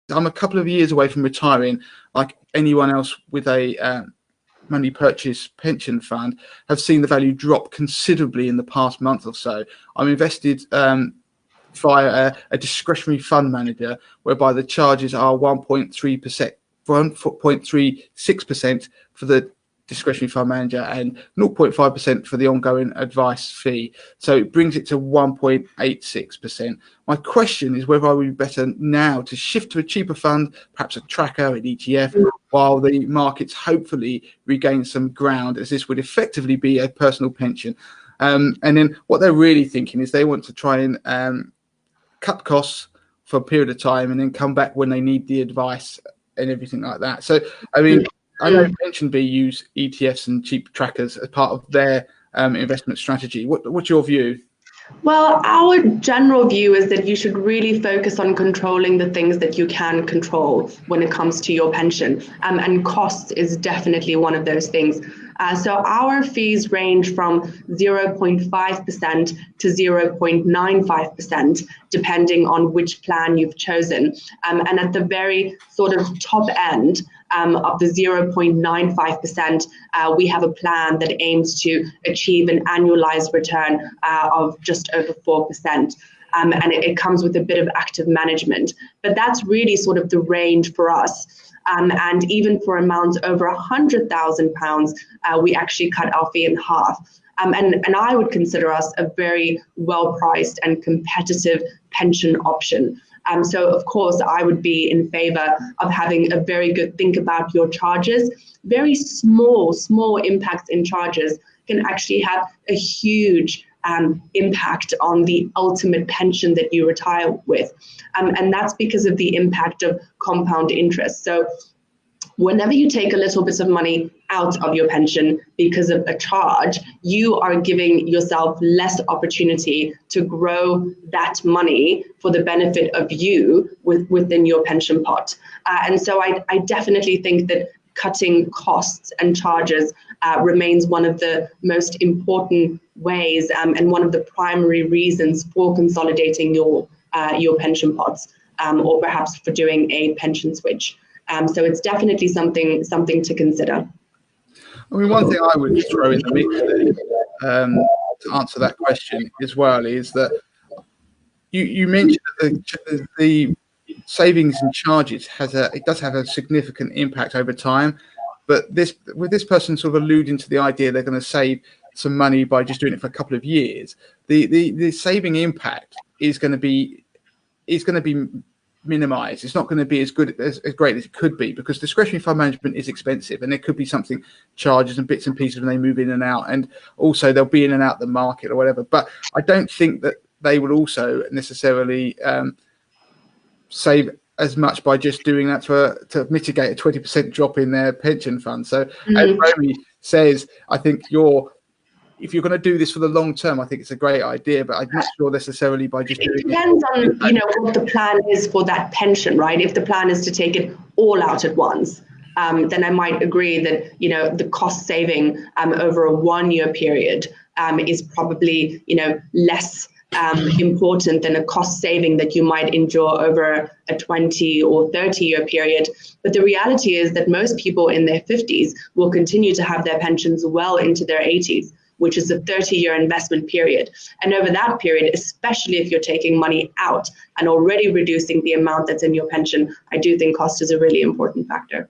I'm a couple of years away from retiring, like anyone else with a money purchase pension fund, have seen the value drop considerably in the past month or so. I'm invested via a discretionary fund manager, whereby the charges are 1.3%, 1.36% for the discretionary fund manager and 0.5% for the ongoing advice fee. So it brings it to 1.86%. My question is whether I would be better now to shift to a cheaper fund, perhaps a tracker, an ETF, while the markets hopefully regain some ground, as this would effectively be a personal pension. And then what they're really thinking is they want to try and cut costs for a period of time and then come back when they need the advice and everything like that. So, I mean, I know PensionBee use ETFs and cheap trackers as part of their investment strategy. What's your view? Well, our general view is that you should really focus on controlling the things that you can control when it comes to your pension. And cost is definitely one of those things. So our fees range from 0.5% to 0.95%, depending on which plan you've chosen. And at the very sort of top end of the 0.95%, we have a plan that aims to achieve an annualized return of just over 4%. And it comes with a bit of active management. But that's really sort of the range for us. And even for amounts over £100,000, we actually cut our fee in half. And I would consider us a very well-priced and competitive pension option. So, of course, I would be in favor of having a very good think about your charges. Very small impacts in charges can actually have a huge impact on the ultimate pension that you retire with. And that's because of the impact of compound interest. So whenever you take a little bit of money out of your pension because of a charge, you are giving yourself less opportunity to grow that money for the benefit of you within your pension pot. And so I definitely think that cutting costs and charges remains one of the most important ways and one of the primary reasons for consolidating your pension pots, or perhaps for doing a pension switch. So it's definitely something to consider. I mean, one thing I would throw in the mix to answer that question as well is that you mentioned that the savings and charges does have a significant impact over time, but with this person sort of alluding to the idea they're going to save some money by just doing it for a couple of years, the saving impact is going to be minimized. It's not going to be as great as it could be, because discretionary fund management is expensive, and there could be something charges and bits and pieces when they move in and out, and also they'll be in and out the market or whatever. But I don't think that they will also necessarily save as much by just doing that to mitigate a 20% drop in their pension fund. So as Romy says, I think if you're going to do this for the long term, I think it's a great idea, but I'm not sure necessarily by just doing it. It depends on, what the plan is for that pension, right? If the plan is to take it all out at once, then I might agree that, the cost saving over a 1-year period is probably, less important than a cost saving that you might endure over a 20 or 30-year period. But the reality is that most people in their 50s will continue to have their pensions well into their 80s, which is a 30-year investment period. And over that period, especially if you're taking money out and already reducing the amount that's in your pension, I do think cost is a really important factor.